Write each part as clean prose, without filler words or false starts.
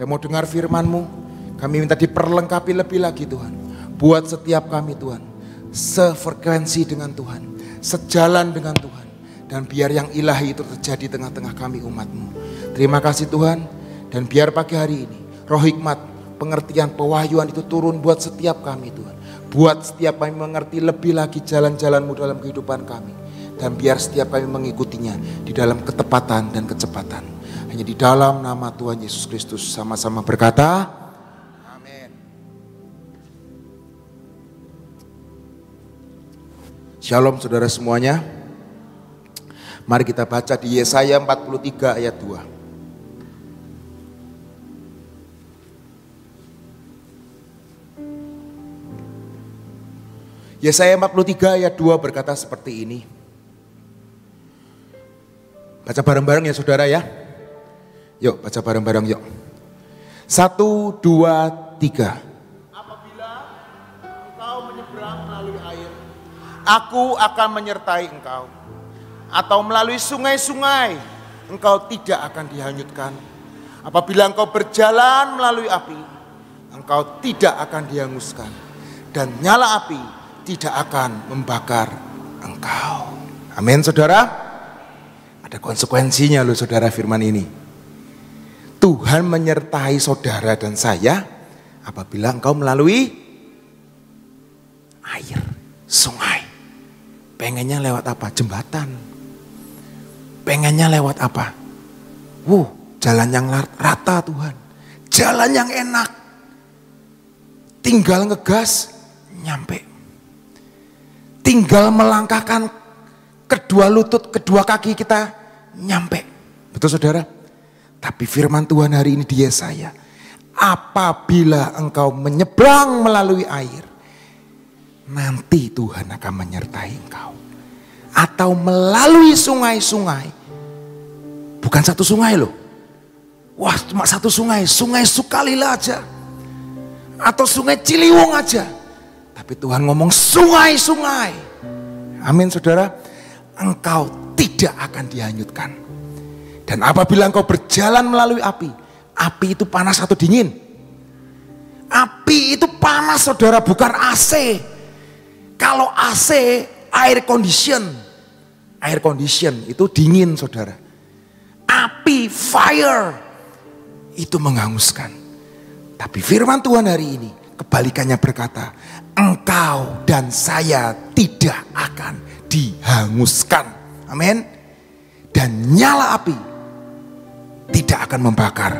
Kami mau dengar firman-Mu. Kami minta diperlengkapi lebih lagi Tuhan. Buat setiap kami Tuhan, sefrekuensi dengan Tuhan, sejalan dengan Tuhan. Dan biar yang ilahi itu terjadi tengah-tengah kami umat-Mu. Terima kasih Tuhan. Dan biar pagi hari ini roh hikmat, pengertian, pewahyuan itu turun buat setiap kami Tuhan. Buat setiap kami mengerti lebih lagi jalan-jalan-Mu dalam kehidupan kami. Dan biar setiap kami mengikutinya di dalam ketepatan dan kecepatan. Hanya di dalam nama Tuhan Yesus Kristus sama-sama berkata, amin. Shalom saudara semuanya. Mari kita baca di Yesaya 43 ayat 2. Yesaya 43 ayat 2 berkata seperti ini. Baca bareng-bareng ya saudara ya. Yuk baca bareng-bareng yuk. 1, 2, 3. Apabila engkau menyeberang melalui air, aku akan menyertai engkau. Atau melalui sungai-sungai, engkau tidak akan dihanyutkan. Apabila engkau berjalan melalui api, engkau tidak akan dihanguskan. Dan nyala api tidak akan membakar engkau. Amin saudara. Ada konsekuensinya loh saudara firman ini. Tuhan menyertai saudara dan saya apabila engkau melalui air, sungai. Pengennya lewat apa? Jembatan. Pengennya lewat apa? Jalan yang rata Tuhan. Jalan yang enak. Tinggal ngegas, nyampe. Tinggal melangkahkan kedua lutut, kedua kaki kita, nyampe. Betul saudara? Tapi firman Tuhan hari ini di Yesaya, apabila engkau menyeberang melalui air, nanti Tuhan akan menyertai engkau. Atau melalui sungai-sungai. Bukan satu sungai loh. Wah cuma satu sungai, sungai Sukalila aja. Atau sungai Ciliwung aja. Tapi Tuhan ngomong sungai-sungai. Amin saudara. Engkau tidak akan dihanyutkan. Dan apabila engkau berjalan melalui api. Api itu panas atau dingin? Api itu panas saudara, bukan AC. Kalau AC air condition. Air condition itu dingin saudara. Api fire itu menghanguskan. Tapi firman Tuhan hari ini kebalikannya berkata, engkau dan saya tidak akan dihanguskan. Amin. Dan nyala api tidak akan membakar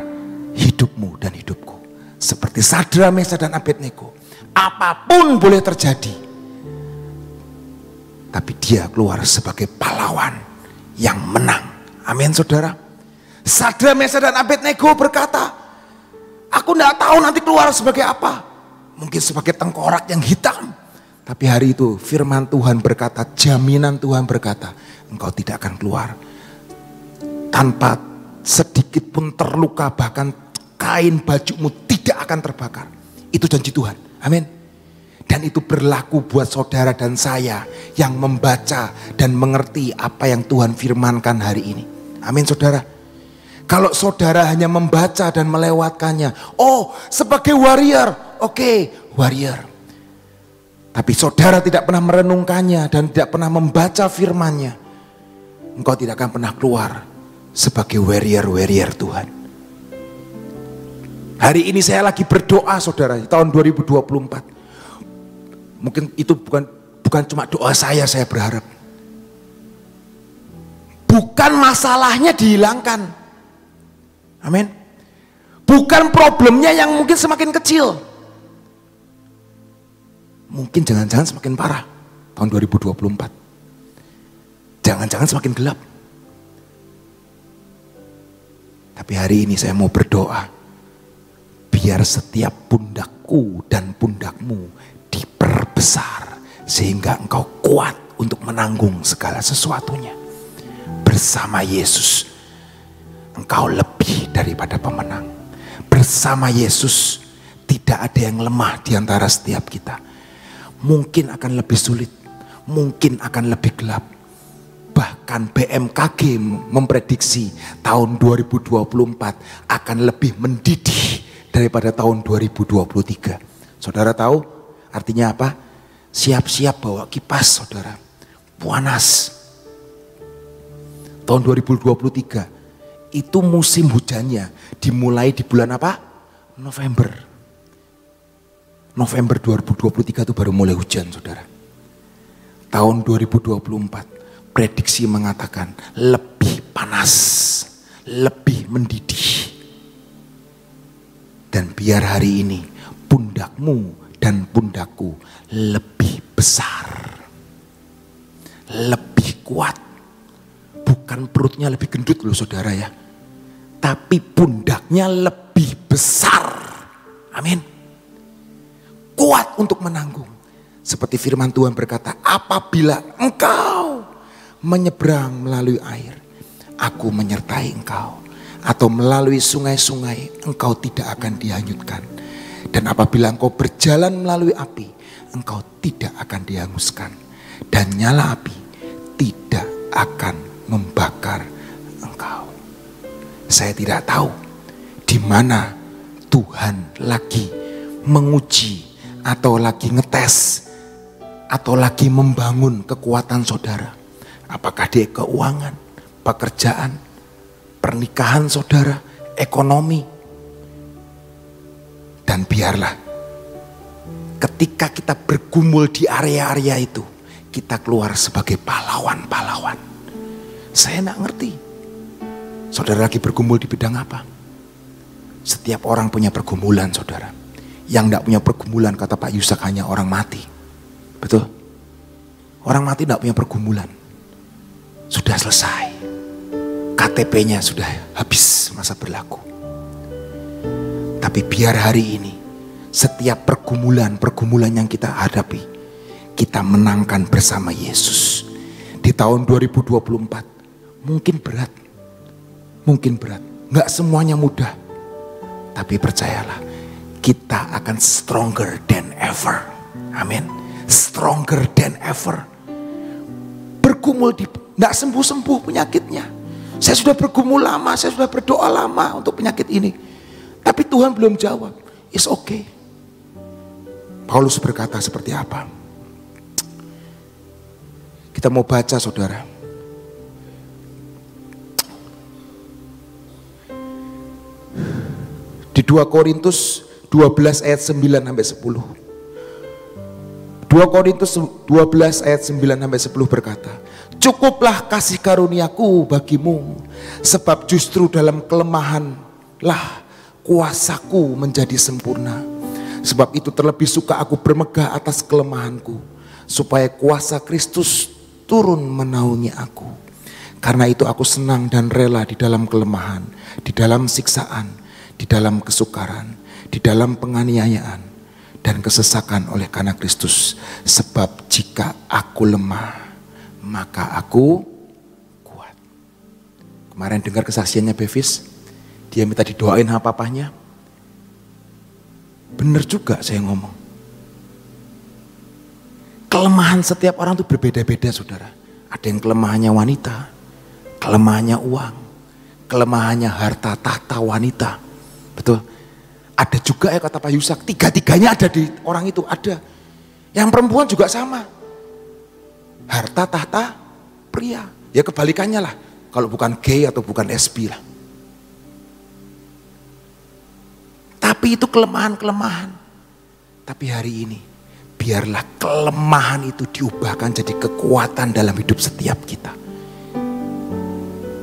hidupmu dan hidupku. Seperti Sadra, Mesha dan Abednego. Apapun boleh terjadi. Tapi dia keluar sebagai pahlawan yang menang. Amin saudara. Sadra, Mesha dan Abednego berkata, aku tidak tahu nanti keluar sebagai apa. Mungkin sebagai tengkorak yang hitam. Tapi hari itu firman Tuhan berkata, jaminan Tuhan berkata, engkau tidak akan keluar tanpa sedikit pun terluka, bahkan kain bajumu tidak akan terbakar. Itu janji Tuhan. Amin. Dan itu berlaku buat saudara dan saya yang membaca dan mengerti apa yang Tuhan firmankan hari ini. Amin saudara. Kalau saudara hanya membaca dan melewatkannya, oh sebagai warrior, oke, warrior. Tapi saudara tidak pernah merenungkannya dan tidak pernah membaca firman-Nya, engkau tidak akan pernah keluar sebagai warrior Tuhan. Hari ini saya lagi berdoa saudara, di tahun 2024. Mungkin itu bukan cuma doa saya berharap. Bukan masalahnya dihilangkan. Amin. Bukan problemnya yang mungkin semakin kecil. Mungkin jangan-jangan semakin parah tahun 2024. Jangan-jangan semakin gelap. Tapi hari ini saya mau berdoa. Biar setiap pundakku dan pundakmu diperbesar. Sehingga engkau kuat untuk menanggung segala sesuatunya. Bersama Yesus. Engkau lebih daripada pemenang. Bersama Yesus tidak ada yang lemah di antara setiap kita. Mungkin akan lebih sulit, mungkin akan lebih gelap. Bahkan BMKG memprediksi tahun 2024 akan lebih mendidih daripada tahun 2023. Saudara tahu artinya apa? Siap-siap bawa kipas, saudara. Panas. Tahun 2023 itu musim hujannya dimulai di bulan apa? November. November 2023 itu baru mulai hujan, saudara. Tahun 2024 prediksi mengatakan lebih panas, lebih mendidih. Dan biar hari ini pundakmu dan pundakku lebih besar, lebih kuat. Bukan perutnya lebih gendut loh saudara ya, tapi pundaknya lebih besar. Amin. Kuat untuk menanggung. Seperti firman Tuhan berkata, apabila engkau menyeberang melalui air, aku menyertai engkau. Atau melalui sungai-sungai, engkau tidak akan dihanyutkan. Dan apabila engkau berjalan melalui api, engkau tidak akan dihanguskan. Dan nyala api tidak akan membakar engkau. Saya tidak tahu di mana Tuhan lagi menguji atau lagi ngetes atau lagi membangun kekuatan saudara. Apakah di keuangan, pekerjaan, pernikahan saudara, ekonomi. Dan biarlah ketika kita bergumul di area-area itu, kita keluar sebagai pahlawan-pahlawan. Saya enggak ngerti. Saudara lagi bergumul di bidang apa? Setiap orang punya pergumulan, saudara. Yang enggak punya pergumulan, kata Pak Yusak, hanya orang mati. Betul? Orang mati enggak punya pergumulan. Sudah selesai. KTP-nya sudah habis masa berlaku. Tapi biar hari ini setiap pergumulan yang kita hadapi, kita menangkan bersama Yesus. Di tahun 2024 mungkin berat, nggak semuanya mudah. Tapi percayalah, kita akan stronger than ever. Amin. Stronger than ever. Bergumul nggak sembuh-sembuh penyakitnya. Saya sudah bergumul lama, saya sudah berdoa lama untuk penyakit ini. Tapi Tuhan belum jawab. It's okay. Paulus berkata seperti apa? Kita mau baca saudara. Di 2 Korintus 12 ayat 9 sampai 10. 2 Korintus 12 ayat 9 sampai 10 berkata, cukuplah kasih karuniaku bagimu, sebab justru dalam kelemahanlah kuasaku menjadi sempurna. Sebab itu terlebih suka aku bermegah atas kelemahanku, supaya kuasa Kristus turun menaungi aku. Karena itu aku senang dan rela di dalam kelemahan, di dalam siksaan, di dalam kesukaran, di dalam penganiayaan, dan kesesakan oleh karena Kristus. Sebab jika aku lemah, maka aku kuat. Kemarin dengar kesaksiannya Bevis, dia minta didoain sama papanya. Bener juga saya ngomong. Kelemahan setiap orang itu berbeda-beda saudara. Ada yang kelemahannya wanita, kelemahannya uang, kelemahannya harta tahta wanita. Betul. Ada juga ya kata Pak Yusak, tiga-tiganya ada di orang itu, ada. Yang perempuan juga sama. Harta tahta pria. Ya kebalikannya lah. Kalau bukan gay atau bukan lesbi lah. Tapi itu kelemahan-kelemahan. Tapi hari ini biarlah kelemahan itu diubahkan jadi kekuatan dalam hidup setiap kita.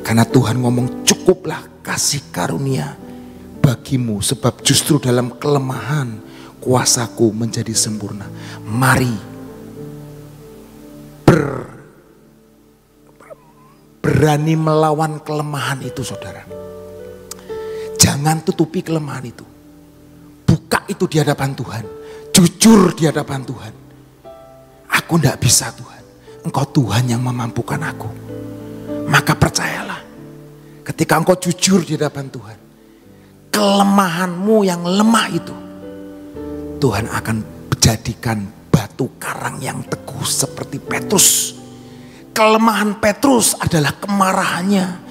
Karena Tuhan ngomong cukuplah kasih karunia bagimu, sebab justru dalam kelemahan kuasaku menjadi sempurna. Mari berani melawan kelemahan itu saudara. Jangan tutupi kelemahan itu. Buka itu di hadapan Tuhan. Jujur di hadapan Tuhan. Aku tidak bisa Tuhan. Engkau Tuhan yang memampukan aku. Maka percayalah. Ketika engkau jujur di hadapan Tuhan. Kelemahanmu yang lemah itu. Tuhan akan jadikan batu karang yang teguh seperti Petrus. Kelemahan Petrus adalah kemarahannya.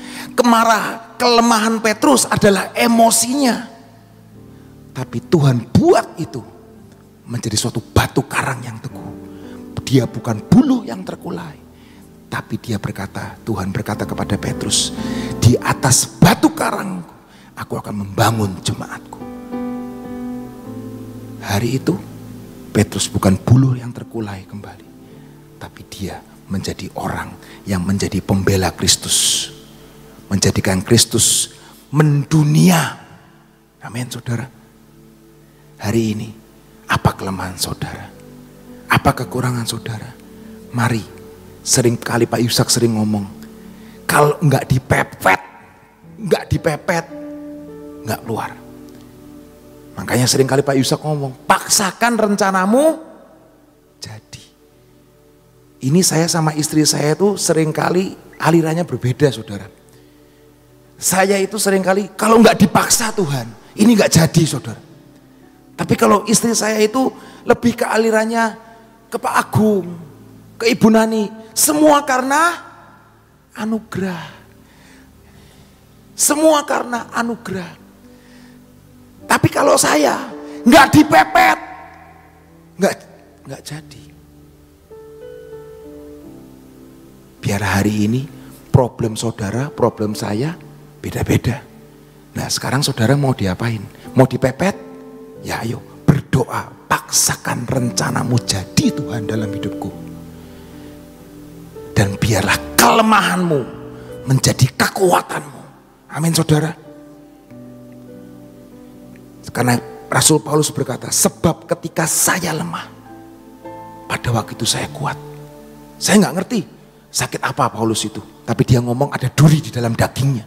Kelemahan Petrus adalah emosinya. Tapi Tuhan buat itu menjadi suatu batu karang yang teguh. Dia bukan buluh yang terkulai. Tapi dia berkata, Tuhan berkata kepada Petrus, di atas batu karang aku akan membangun jemaatku. Hari itu Petrus bukan buluh yang terkulai kembali. Tapi dia menjadi orang yang menjadi pembela Kristus. Menjadikan Kristus mendunia. Amin saudara. Hari ini, apa kelemahan saudara? Apa kekurangan saudara? Mari, sering kali Pak Yusak sering ngomong, kalau enggak dipepet, enggak keluar. Makanya sering kali Pak Yusak ngomong, paksakan rencanamu jadi. Ini saya sama istri saya itu sering kali alirannya berbeda saudara. Saya itu sering kali kalau enggak dipaksa Tuhan, ini enggak jadi saudara. Tapi kalau istri saya itu lebih ke alirannya ke Pak Agung, ke Ibu Nani. Semua karena anugerah. Semua karena anugerah. Tapi kalau saya nggak dipepet, nggak jadi. Biar hari ini problem saudara, problem saya beda-beda. Nah sekarang saudara mau diapain? Mau dipepet? Ya ayo berdoa, paksakan rencanamu jadi Tuhan dalam hidupku. Dan biarlah kelemahanmu menjadi kekuatanmu. Amin saudara. Karena Rasul Paulus berkata, sebab ketika saya lemah, pada waktu itu saya kuat. Saya nggak ngerti sakit apa Paulus itu. Tapi dia ngomong ada duri di dalam dagingnya.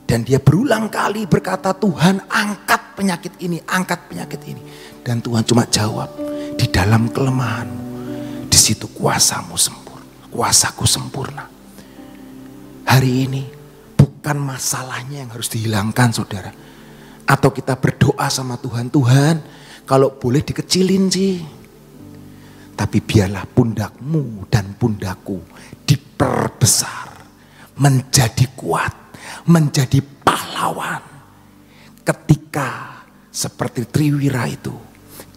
Dan dia berulang kali berkata, Tuhan angkat penyakit ini, angkat penyakit ini. Dan Tuhan cuma jawab, di dalam kelemahanmu, di situ kuasamu sempurna, kuasaku sempurna. Hari ini bukan masalahnya yang harus dihilangkan saudara. Atau kita berdoa sama Tuhan, Tuhan kalau boleh dikecilin sih. Tapi biarlah pundakmu dan pundakku diperbesar, menjadi kuat, menjadi pahlawan. Ketika seperti Triwira itu,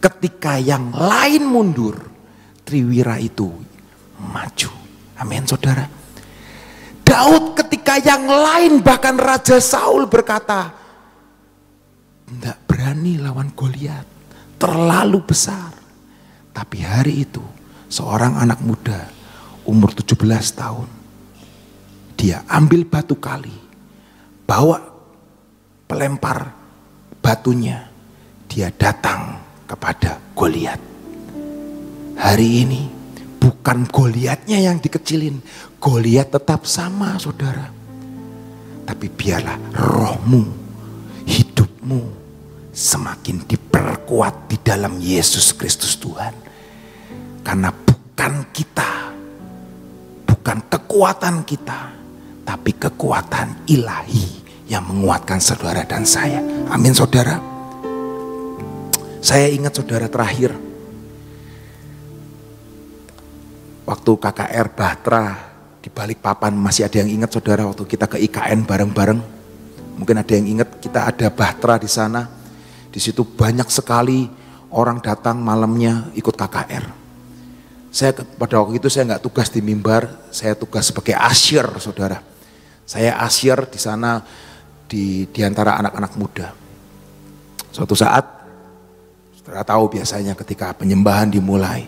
ketika yang lain mundur, Triwira itu maju. Amin saudara. Daud ketika yang lain, bahkan Raja Saul berkata, tidak berani lawan Goliat, terlalu besar. Tapi hari itu seorang anak muda umur 17 tahun, dia ambil batu kali, bawa pelempar batunya, dia datang kepada Goliat. Hari ini bukan Goliatnya yang dikecilin, Goliat tetap sama saudara. Tapi biarlah rohmu, hidupmu semakin diperkuat di dalam Yesus Kristus Tuhan. Karena bukan kita, bukan kekuatan kita, tapi kekuatan ilahi yang menguatkan saudara dan saya. Amin saudara. Saya ingat saudara terakhir, waktu KKR Bahtera di Balikpapan, masih ada yang ingat saudara waktu kita ke IKN bareng-bareng? Mungkin ada yang ingat, kita ada Bahtera di sana. Di situ banyak sekali orang datang malamnya ikut KKR. Saya pada waktu itu saya nggak tugas di mimbar, saya tugas sebagai asyir saudara. Saya asyir di sana di antara anak-anak muda. Suatu saat, saudara tahu biasanya ketika penyembahan dimulai,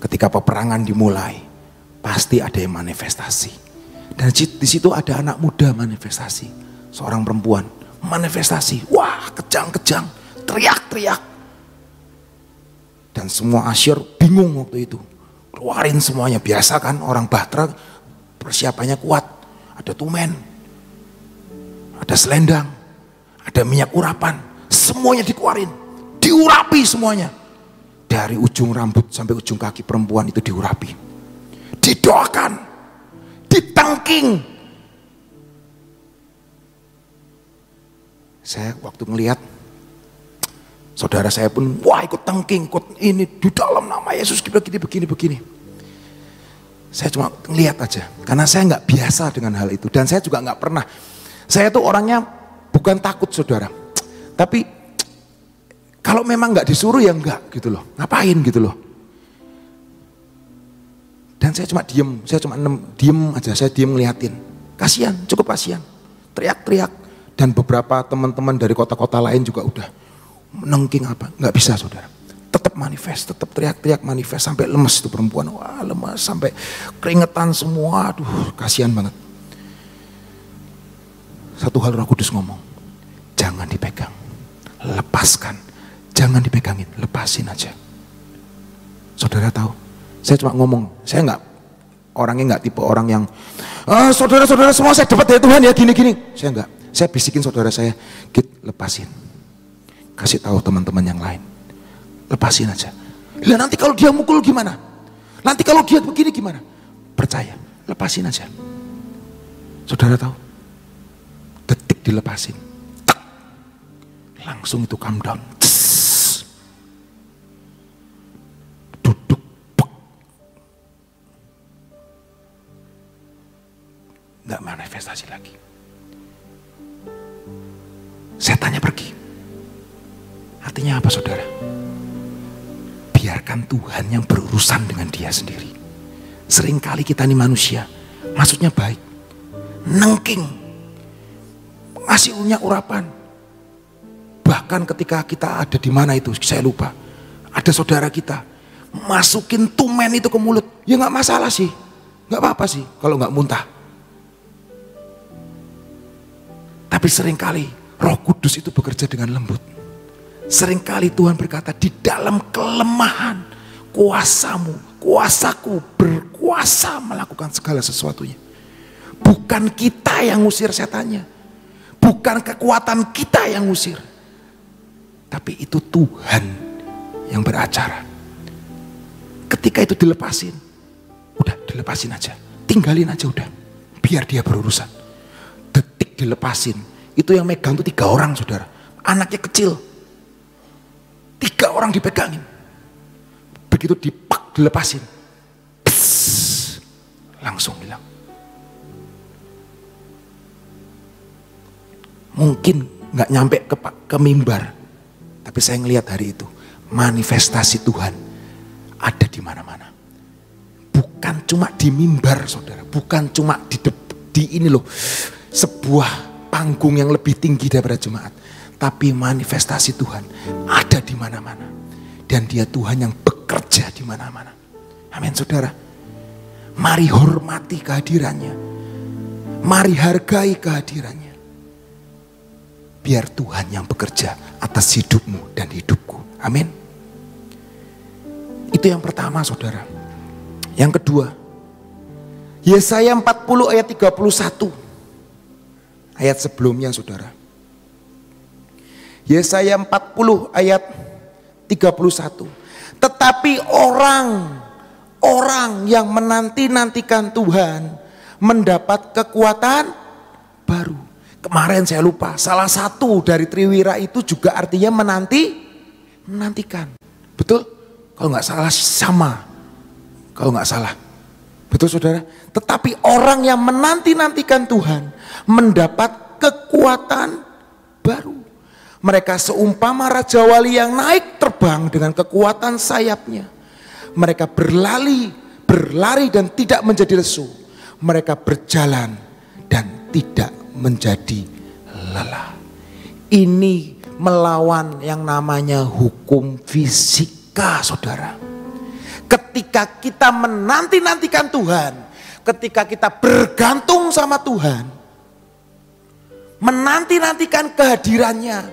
ketika peperangan dimulai, pasti ada yang manifestasi. Dan di situ ada anak muda manifestasi, seorang perempuan manifestasi, wah kejang-kejang, teriak-teriak. Dan semua asyir bingung waktu itu. Keluarin semuanya, biasa kan orang Bahtera persiapannya kuat. Ada tumen, ada selendang, ada minyak urapan. Semuanya dikeluarin, diurapi semuanya. Dari ujung rambut sampai ujung kaki perempuan itu diurapi. Didoakan, ditengking. Saya waktu ngelihat, saudara saya pun, wah ikut tengking, ikut ini di dalam nama Yesus begini. Saya cuma ngelihat aja, karena saya nggak biasa dengan hal itu, dan saya juga nggak pernah. Saya tuh orangnya bukan takut saudara, tapi Kalau memang nggak disuruh ya enggak gitu loh. Ngapain gitu loh. Dan saya cuma diem aja, saya diem ngeliatin. Kasihan, cukup kasihan. Teriak-teriak. Dan beberapa teman-teman dari kota-kota lain juga udah menengking apa. Nggak bisa saudara. Tetap manifest, tetap teriak-teriak manifest. Sampai lemes itu perempuan. Wah lemes, sampai keringetan semua. Aduh kasihan banget. Satu hal Roh Kudus ngomong. Jangan dipegang. Lepaskan. Jangan dipegangin, lepasin aja. Saudara tahu, saya cuma ngomong, saya orangnya nggak tipe orang yang, saudara-saudara semua saya dapat dari Tuhan ya gini-gini. Saya nggak, saya bisikin saudara saya, Git, lepasin. Kasih tahu teman-teman yang lain, lepasin aja. Lah nanti kalau dia mukul gimana? Nanti kalau dia begini gimana? Percaya, lepasin aja. Saudara tahu, detik dilepasin, langsung itu calm down. Nggak manifestasi lagi. Setannya pergi. Artinya apa saudara? Biarkan Tuhan yang berurusan dengan dia sendiri. Seringkali kita ini manusia, maksudnya baik, nengking, ngasih urapan. Bahkan ketika kita ada di mana itu, saya lupa. Ada saudara kita, masukin tumen itu ke mulut. Ya nggak masalah sih, nggak apa-apa sih kalau nggak muntah. Tapi seringkali Roh Kudus itu bekerja dengan lembut. Seringkali Tuhan berkata, di dalam kelemahan kuasamu, kuasaku berkuasa melakukan segala sesuatunya. Bukan kita yang ngusir setannya. Bukan kekuatan kita yang ngusir. Tapi itu Tuhan yang beracara. Ketika itu dilepasin, udah dilepasin aja. Tinggalin aja udah. Biar dia berurusan. Detik dilepasin, itu yang megang tuh 3 orang saudara, anaknya kecil, 3 orang dipegangin, begitu dipak dilepasin, pss, langsung hilang. Mungkin nggak nyampe ke mimbar, tapi saya ngelihat hari itu manifestasi Tuhan ada di mana-mana, bukan cuma di mimbar saudara, bukan cuma di ini loh. Sebuah panggung yang lebih tinggi daripada jemaat. Tapi manifestasi Tuhan ada di mana-mana. Dan dia Tuhan yang bekerja di mana-mana. Amin saudara. Mari hormati kehadirannya. Mari hargai kehadirannya. Biar Tuhan yang bekerja atas hidupmu dan hidupku. Amin. Itu yang pertama saudara. Yang kedua. Yesaya 40 ayat 31. Ayat sebelumnya saudara. Yesaya 40 ayat 31. Tetapi orang yang menanti-nantikan Tuhan mendapat kekuatan baru. Kemarin saya lupa, salah satu dari Triwira itu juga artinya menantikan. Betul? Kalau nggak salah sama. Kalau nggak salah. Betul saudara? Tetapi orang yang menanti-nantikan Tuhan mendapat kekuatan baru. Mereka seumpama Raja Wali yang naik terbang dengan kekuatan sayapnya. Mereka berlari dan tidak menjadi lesu. Mereka berjalan dan tidak menjadi lelah. Ini melawan yang namanya hukum fisika saudara. Ketika kita menanti-nantikan Tuhan, ketika kita bergantung sama Tuhan, menanti-nantikan kehadirannya,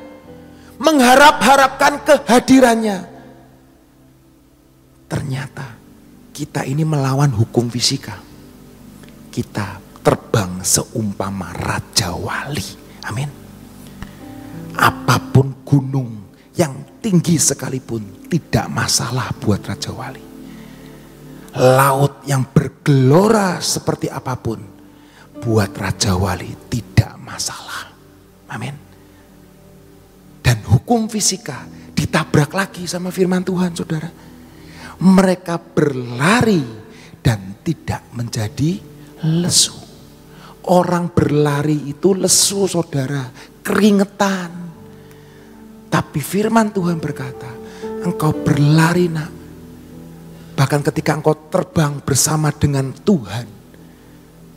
mengharap-harapkan kehadirannya, ternyata kita ini melawan hukum fisika. Kita terbang seumpama Raja Wali. Amin. Apapun gunung yang tinggi sekalipun tidak masalah buat Raja Wali. Laut yang bergelora seperti apapun buat Raja Wali tidak masalah. Amin. Dan hukum fisika ditabrak lagi sama firman Tuhan saudara. Mereka berlari dan tidak menjadi lesu. Orang berlari itu lesu saudara, keringetan. Tapi firman Tuhan berkata, engkau berlari nak. Bahkan ketika engkau terbang bersama dengan Tuhan.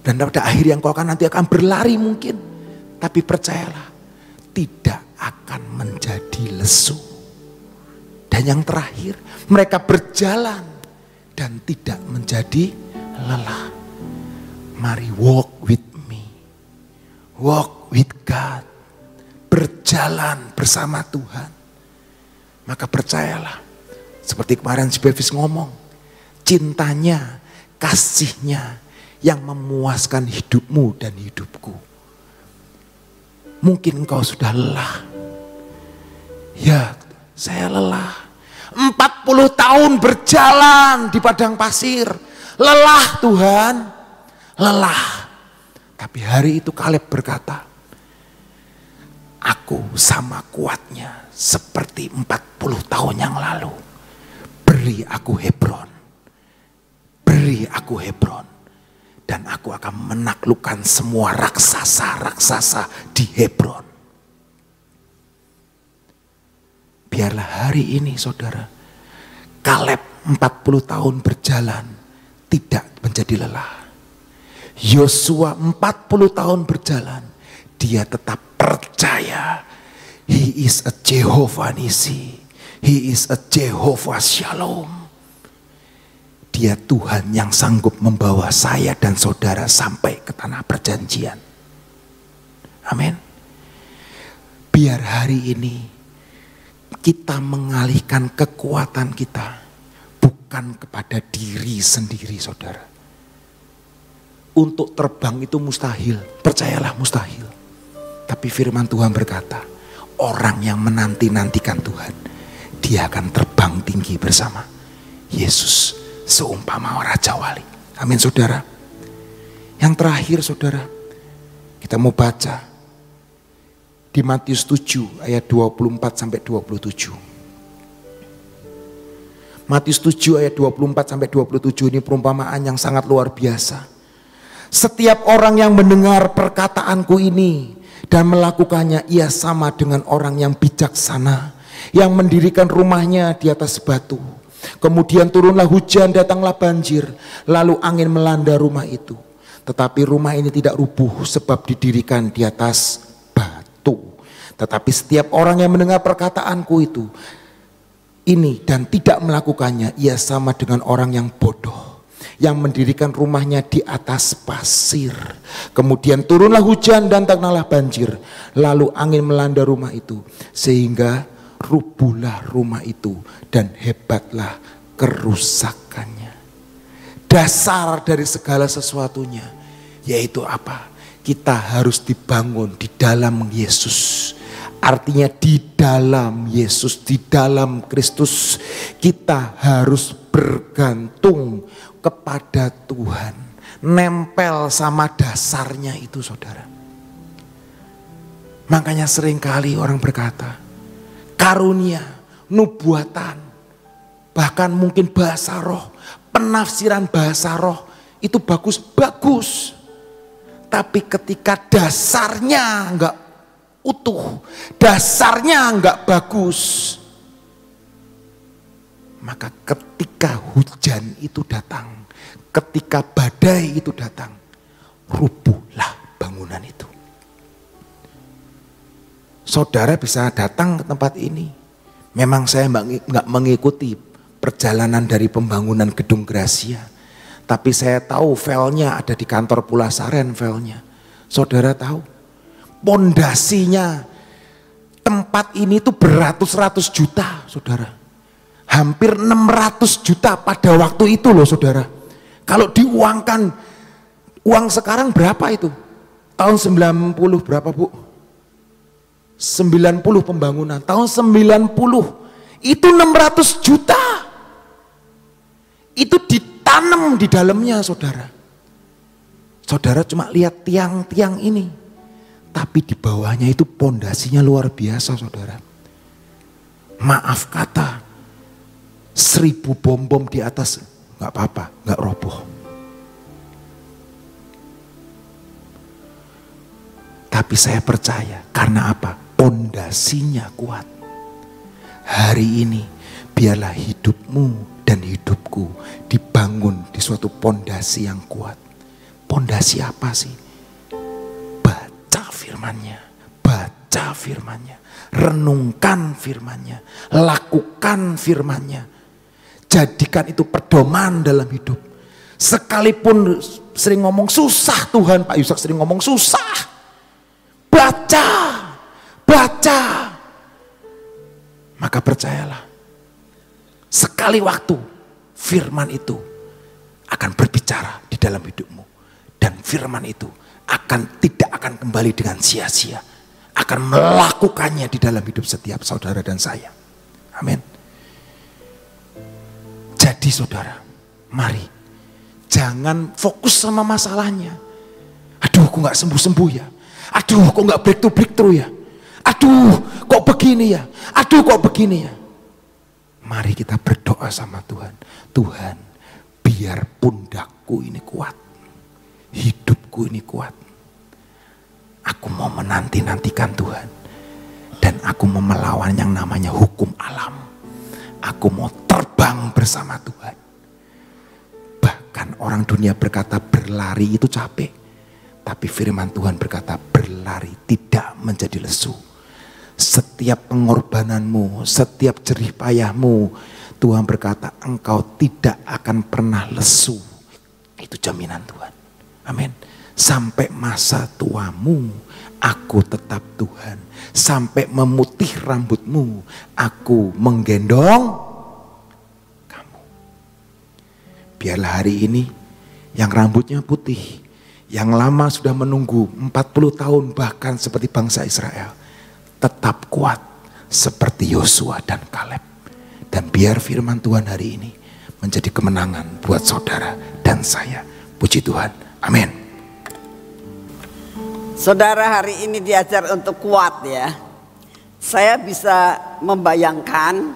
Dan pada akhirnya engkau nanti akan berlari mungkin. Tapi percayalah, tidak akan menjadi lesu. Dan yang terakhir, mereka berjalan dan tidak menjadi lelah. Mari walk with me. Walk with God. Berjalan bersama Tuhan. Maka percayalah, seperti kemarin si Bevis ngomong, cintanya, kasihnya yang memuaskan hidupmu dan hidupku. Mungkin engkau sudah lelah. Ya, saya lelah. 40 tahun berjalan di padang pasir. Lelah Tuhan, lelah. Tapi hari itu Kaleb berkata, aku sama kuatnya seperti 40 tahun yang lalu. Beri aku Hebron. Beri aku Hebron. Dan aku akan menaklukkan semua raksasa-raksasa di Hebron. Biarlah hari ini saudara, Kaleb 40 tahun berjalan tidak menjadi lelah. Yosua 40 tahun berjalan, dia tetap percaya. He is a Jehovah Nisi. He is a Jehovah Shalom. Dia Tuhan yang sanggup membawa saya dan saudara sampai ke tanah perjanjian. Amin. Biar hari ini kita mengalihkan kekuatan kita bukan kepada diri sendiri saudara. Untuk terbang itu mustahil, percayalah mustahil. Tapi firman Tuhan berkata, orang yang menanti-nantikan Tuhan, dia akan terbang tinggi bersama Yesus seumpama Raja Wali. Amin saudara. Yang terakhir saudara, kita mau baca di Matius 7 ayat 24 sampai 27. Matius 7 ayat 24 sampai 27 ini perumpamaan yang sangat luar biasa. Setiap orang yang mendengar perkataanku ini dan melakukannya, ia sama dengan orang yang bijaksana yang mendirikan rumahnya di atas batu. Kemudian turunlah hujan, datanglah banjir, lalu angin melanda rumah itu. Tetapi rumah ini tidak rubuh sebab didirikan di atas batu. Tetapi setiap orang yang mendengar perkataanku ini dan tidak melakukannya, ia sama dengan orang yang bodoh yang mendirikan rumahnya di atas pasir. Kemudian turunlah hujan dan datanglah banjir, lalu angin melanda rumah itu, sehingga rubuhlah rumah itu dan hebatlah kerusakannya. Dasar dari segala sesuatunya yaitu apa? Kita harus dibangun di dalam Yesus. Artinya di dalam Yesus, di dalam Kristus kita harus bergantung kepada Tuhan. Nempel sama dasarnya itu saudara. Makanya seringkali orang berkata, karunia, nubuatan, bahkan mungkin bahasa roh, penafsiran bahasa roh itu bagus-bagus. Tapi ketika dasarnya enggak utuh, dasarnya enggak bagus, maka ketika hujan itu datang, ketika badai itu datang, rubuhlah bangunan itu. Saudara bisa datang ke tempat ini. Memang saya enggak mengikuti perjalanan dari pembangunan Gedung Gracia, tapi saya tahu filenya ada di kantor Pulasaren filenya. Saudara tahu, pondasinya tempat ini tuh beratus-ratus juta saudara. Hampir 600 juta pada waktu itu loh saudara. Kalau diuangkan, uang sekarang berapa itu? Tahun 90 berapa bu? 90 pembangunan. Tahun 90 itu 600 juta. Itu ditanam di dalamnya saudara. Saudara cuma lihat tiang-tiang ini. Tapi di bawahnya itu pondasinya luar biasa saudara. Maaf kata, 1000 bom di atas nggak apa-apa, nggak roboh. Tapi saya percaya karena apa? Pondasinya kuat. Hari ini biarlah hidupmu dan hidupku dibangun di suatu pondasi yang kuat. Pondasi apa sih? Baca firman-Nya, baca firman-Nya, renungkan firman-Nya, lakukan firman-Nya. Jadikan itu pedoman dalam hidup. Sekalipun sering ngomong susah, Tuhan, Pak Yusak sering ngomong susah, baca, baca. Maka percayalah, sekali waktu firman itu akan berbicara di dalam hidupmu. Dan firman itu tidak akan kembali dengan sia-sia. Akan melakukannya di dalam hidup setiap saudara dan saya. Amin. Jadi saudara, mari jangan fokus sama masalahnya. Aduh, kok gak sembuh-sembuh ya. Aduh, kok gak breakthrough ya. Aduh, kok begini ya. Aduh, kok begini ya. Mari kita berdoa sama Tuhan. Tuhan, biar pundakku ini kuat. Hidupku ini kuat. Aku mau menanti-nantikan Tuhan. Dan aku mau melawan yang namanya hukum alam. Aku mau terbang bersama Tuhan. Bahkan orang dunia berkata berlari itu capek. Tapi firman Tuhan berkata berlari tidak menjadi lesu. Setiap pengorbananmu, setiap jerih payahmu, Tuhan berkata engkau tidak akan pernah lesu. Itu jaminan Tuhan. Amin. Sampai masa tuamu, aku tetap Tuhan. Sampai memutih rambutmu, aku menggendong kamu. Biarlah hari ini yang rambutnya putih, yang lama sudah menunggu 40 tahun bahkan seperti bangsa Israel, tetap kuat seperti Yosua dan Kaleb. Dan biar firman Tuhan hari ini menjadi kemenangan buat saudara dan saya. Puji Tuhan. Amin. Saudara hari ini diajar untuk kuat ya. Saya bisa membayangkan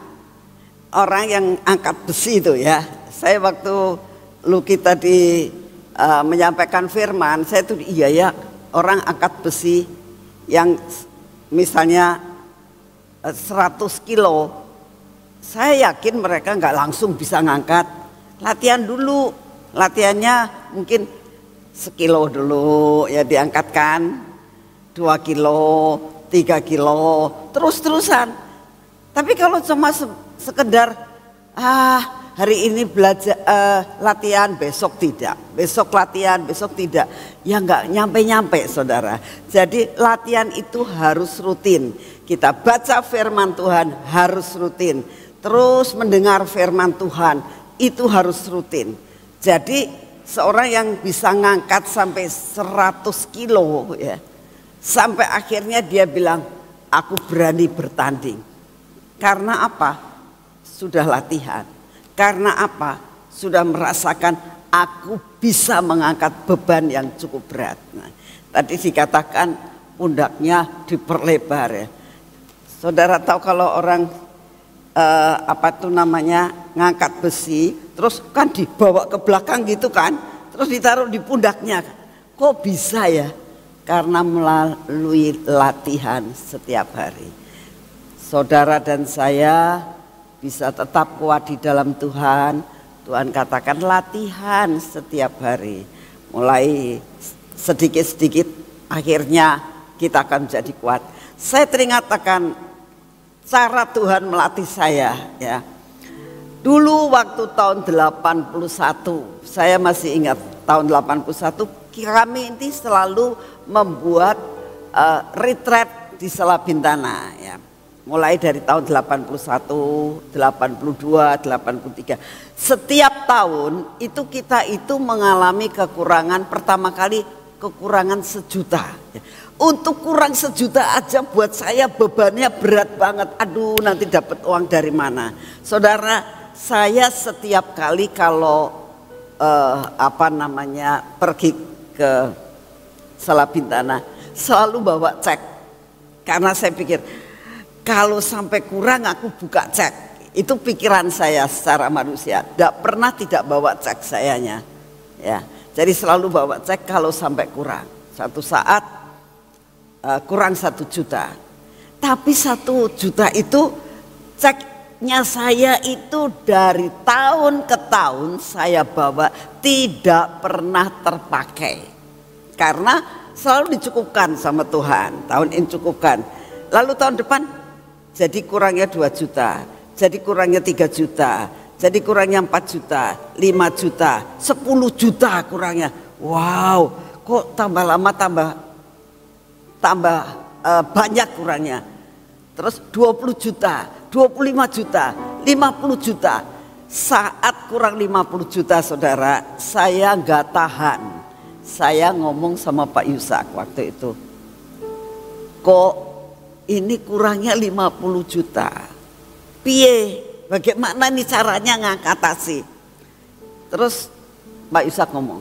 orang yang angkat besi itu ya. Saya waktu Luki tadi menyampaikan firman, saya tuh iya ya, orang angkat besi yang misalnya 100 kilo, saya yakin mereka nggak langsung bisa ngangkat. Latihan dulu, latihannya mungkin sekilo dulu ya diangkatkan, 2 kilo, 3 kilo, terus-terusan. Tapi kalau cuma sekedar hari ini belajar latihan, besok tidak, besok latihan, besok tidak, ya nggak nyampe-nyampe saudara. Jadi latihan itu harus rutin. Kita baca firman Tuhan harus rutin. Terus mendengar firman Tuhan itu harus rutin. Jadi seorang yang bisa ngangkat sampai 100 kilo ya, sampai akhirnya dia bilang aku berani bertanding. Karena apa? Sudah latihan. Karena apa? Sudah merasakan aku bisa mengangkat beban yang cukup berat. Nah, tadi dikatakan pundaknya diperlebar ya. Saudara tahu kalau orang ngangkat besi, terus kan dibawa ke belakang gitu kan, terus ditaruh di pundaknya. Kok bisa ya? Karena melalui latihan setiap hari. Saudara dan saya bisa tetap kuat di dalam Tuhan. Tuhan katakan latihan setiap hari. Mulai sedikit-sedikit akhirnya kita akan menjadi kuat. Saya teringat akan cara Tuhan melatih saya ya. Dulu waktu tahun 81, saya masih ingat tahun 81, kami ini selalu membuat retreat di Salabintana ya. Mulai dari tahun 81, 82, 83. Setiap tahun itu kita itu mengalami kekurangan, pertama kali kekurangan 1 juta. Untuk kurang 1 juta aja buat saya bebannya berat banget. Aduh, nanti dapat uang dari mana? Saudara, saya setiap kali kalau pergi ke Salabintana selalu bawa cek. Karena saya pikir kalau sampai kurang aku buka cek. Itu pikiran saya secara manusia. Tidak pernah tidak bawa cek sayanya. Ya, jadi selalu bawa cek kalau sampai kurang. Satu saat kurang 1 juta. Tapi 1 juta itu ceknya saya itu dari tahun ke tahun saya bawa tidak pernah terpakai. Karena selalu dicukupkan sama Tuhan. Tahun ini cukupkan. Lalu tahun depan jadi kurangnya 2 juta. Jadi kurangnya 3 juta. Jadi kurangnya 4 juta, 5 juta, 10 juta kurangnya. Wow, kok tambah lama tambah banyak kurangnya. Terus 20 juta, 25 juta, 50 juta. Saat kurang 50 juta saudara, saya nggak tahan. Saya ngomong sama Pak Yusak waktu itu. Kok ini kurangnya 50 juta. Piye? Bagaimana nih caranya ngatasi? Terus Pak Yusak ngomong,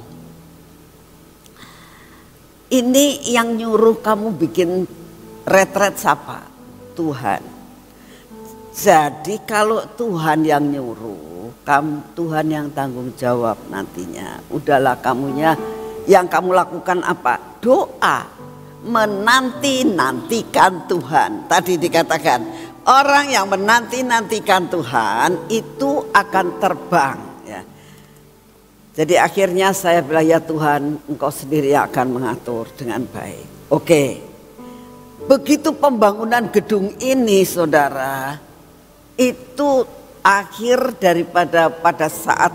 ini yang nyuruh kamu bikin retret siapa? Tuhan. Jadi kalau Tuhan yang nyuruh, Tuhan yang tanggung jawab nantinya. Udahlah kamunya, yang kamu lakukan apa? Doa, menanti-nantikan Tuhan. Tadi dikatakan, orang yang menanti-nantikan Tuhan itu akan terbang. Ya. Jadi akhirnya saya bilang, ya Tuhan, Engkau sendiri akan mengatur dengan baik. Oke, begitu pembangunan gedung ini saudara, itu akhir daripada pada saat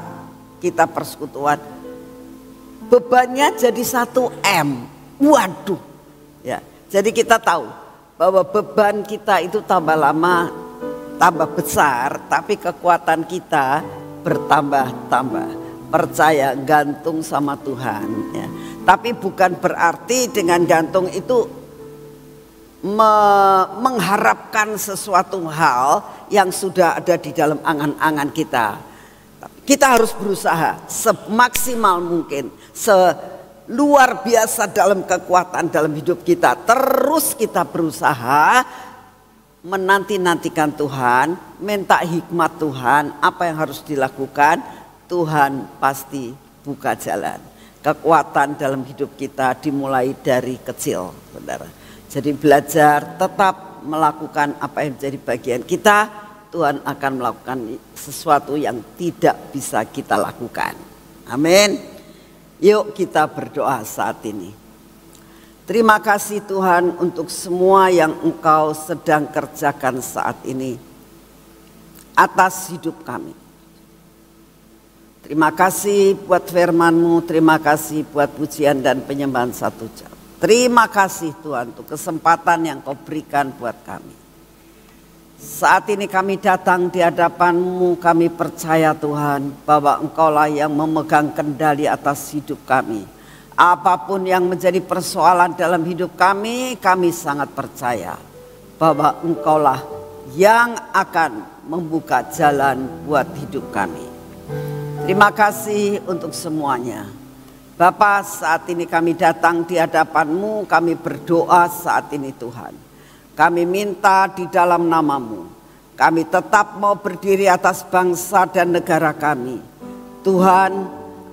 kita persekutuan, bebannya jadi 1 M. Waduh, ya. Jadi kita tahu bahwa beban kita itu tambah lama tambah besar, tapi kekuatan kita bertambah-tambah. Percaya, gantung sama Tuhan ya. Tapi bukan berarti dengan gantung itu mengharapkan sesuatu hal yang sudah ada di dalam angan-angan kita. Kita harus berusaha semaksimal mungkin, luar biasa dalam kekuatan dalam hidup kita. Terus kita berusaha menanti-nantikan Tuhan, minta hikmat Tuhan, apa yang harus dilakukan, Tuhan pasti buka jalan. Kekuatan dalam hidup kita dimulai dari kecil, saudara. Jadi belajar tetap melakukan apa yang menjadi bagian kita, Tuhan akan melakukan sesuatu yang tidak bisa kita lakukan. Amin. Yuk kita berdoa saat ini. Terima kasih Tuhan untuk semua yang Engkau sedang kerjakan saat ini atas hidup kami. Terima kasih buat firman-Mu, terima kasih buat pujian dan penyembahan 1 jam. Terima kasih Tuhan untuk kesempatan yang Kau berikan buat kami. Saat ini kami datang di hadapan-Mu, kami percaya Tuhan bahwa Engkaulah yang memegang kendali atas hidup kami. Apapun yang menjadi persoalan dalam hidup kami sangat percaya bahwa Engkaulah yang akan membuka jalan buat hidup kami. Terima kasih untuk semuanya. Bapa, saat ini kami datang di hadapan-Mu, kami berdoa saat ini Tuhan. Kami minta di dalam nama-Mu, kami tetap mau berdiri atas bangsa dan negara kami. Tuhan,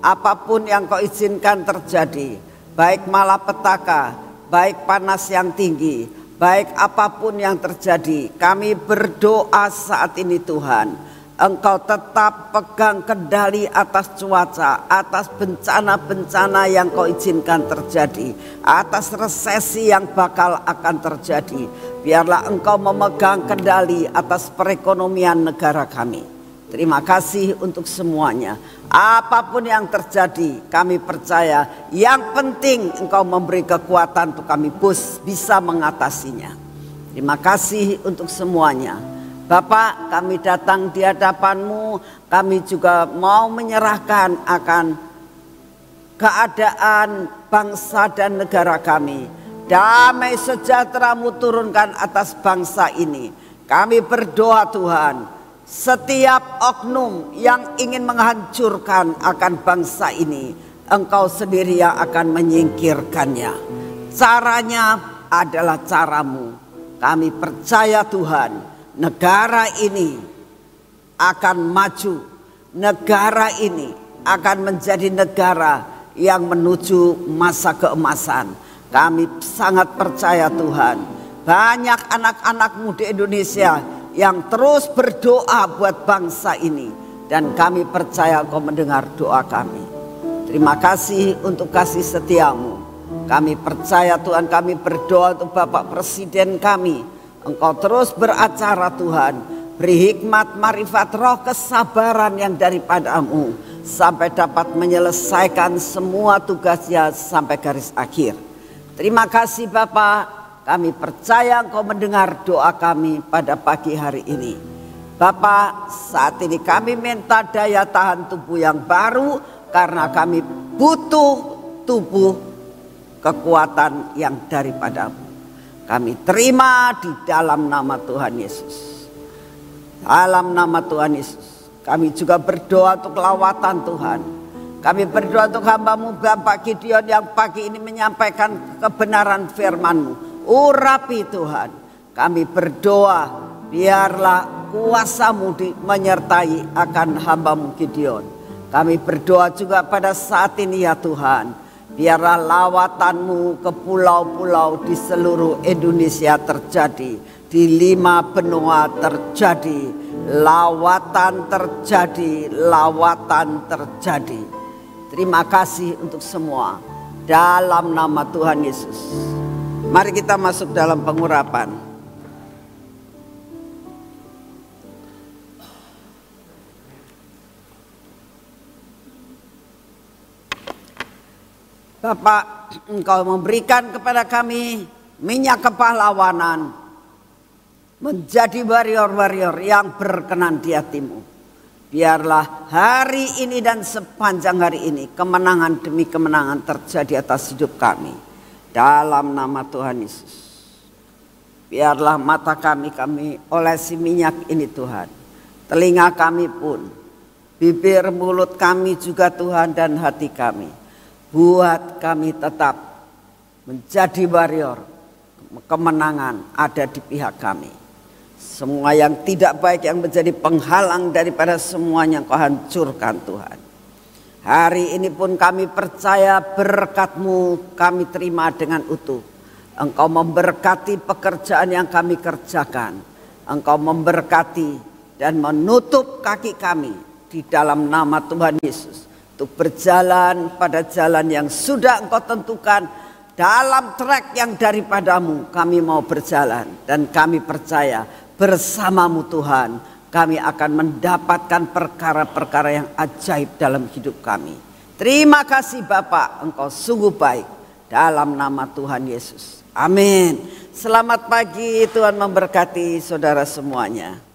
apapun yang Kau izinkan terjadi, baik malapetaka, baik panas yang tinggi, baik apapun yang terjadi, kami berdoa saat ini Tuhan. Engkau tetap pegang kendali atas cuaca, atas bencana-bencana yang Kau izinkan terjadi, atas resesi yang bakal akan terjadi. Biarlah Engkau memegang kendali atas perekonomian negara kami. Terima kasih untuk semuanya. Apapun yang terjadi, kami percaya yang penting Engkau memberi kekuatan untuk kami bisa mengatasinya. Terima kasih untuk semuanya. Bapak, kami datang di hadapan-Mu, kami juga mau menyerahkan akan keadaan bangsa dan negara kami. Damai sejahtera-Mu turunkan atas bangsa ini. Kami berdoa Tuhan, setiap oknum yang ingin menghancurkan akan bangsa ini, Engkau sendiri yang akan menyingkirkannya. Caranya adalah cara-Mu. Kami percaya Tuhan, negara ini akan maju, negara ini akan menjadi negara yang menuju masa keemasan. Kami sangat percaya Tuhan, banyak anak-anak muda Indonesia yang terus berdoa buat bangsa ini. Dan kami percaya Engkau mendengar doa kami. Terima kasih untuk kasih setiamu. Kami percaya Tuhan, kami berdoa untuk Bapak Presiden kami. Engkau terus beracara Tuhan. Beri hikmat, marifat, roh, kesabaran yang daripadamu. Sampai dapat menyelesaikan semua tugasnya sampai garis akhir. Terima kasih Bapak, kami percaya Engkau mendengar doa kami pada pagi hari ini. Bapak, saat ini kami minta daya tahan tubuh yang baru karena kami butuh tubuh kekuatan yang daripadamu. Kami terima di dalam nama Tuhan Yesus. Dalam nama Tuhan Yesus. Kami juga berdoa untuk lawatan Tuhan. Kami berdoa untuk hamba-Mu Bapak Gideon yang pagi ini menyampaikan kebenaran firman-Mu. Urapi Tuhan. Kami berdoa biarlah kuasa-Mu menyertai akan hamba-Mu Gideon. Kami berdoa juga pada saat ini ya Tuhan. Biarlah lawatan-Mu ke pulau-pulau di seluruh Indonesia terjadi. Di 5 benua terjadi. Lawatan terjadi. Lawatan terjadi. Terima kasih untuk semua. Dalam nama Tuhan Yesus. Mari kita masuk dalam pengurapan. Bapak, Engkau memberikan kepada kami minyak kepahlawanan, menjadi warrior-warrior yang berkenan di hati-Mu. Biarlah hari ini dan sepanjang hari ini kemenangan demi kemenangan terjadi atas hidup kami. Dalam nama Tuhan Yesus. Biarlah mata kami olesi minyak ini Tuhan. Telinga kami pun, bibir mulut kami juga Tuhan dan hati kami. Buat kami tetap menjadi warrior. Kemenangan ada di pihak kami. Semua yang tidak baik yang menjadi penghalang daripada semuanya Engkau hancurkan Tuhan. Hari ini pun kami percaya berkat-Mu kami terima dengan utuh. Engkau memberkati pekerjaan yang kami kerjakan. Engkau memberkati dan menutup kaki kami di dalam nama Tuhan Yesus. Untuk berjalan pada jalan yang sudah Engkau tentukan. Dalam trek yang daripadamu kami mau berjalan. Dan kami percaya bersama-Mu Tuhan. Kami akan mendapatkan perkara-perkara yang ajaib dalam hidup kami. Terima kasih Bapak, Engkau sungguh baik. Dalam nama Tuhan Yesus. Amin. Selamat pagi, Tuhan memberkati saudara semuanya.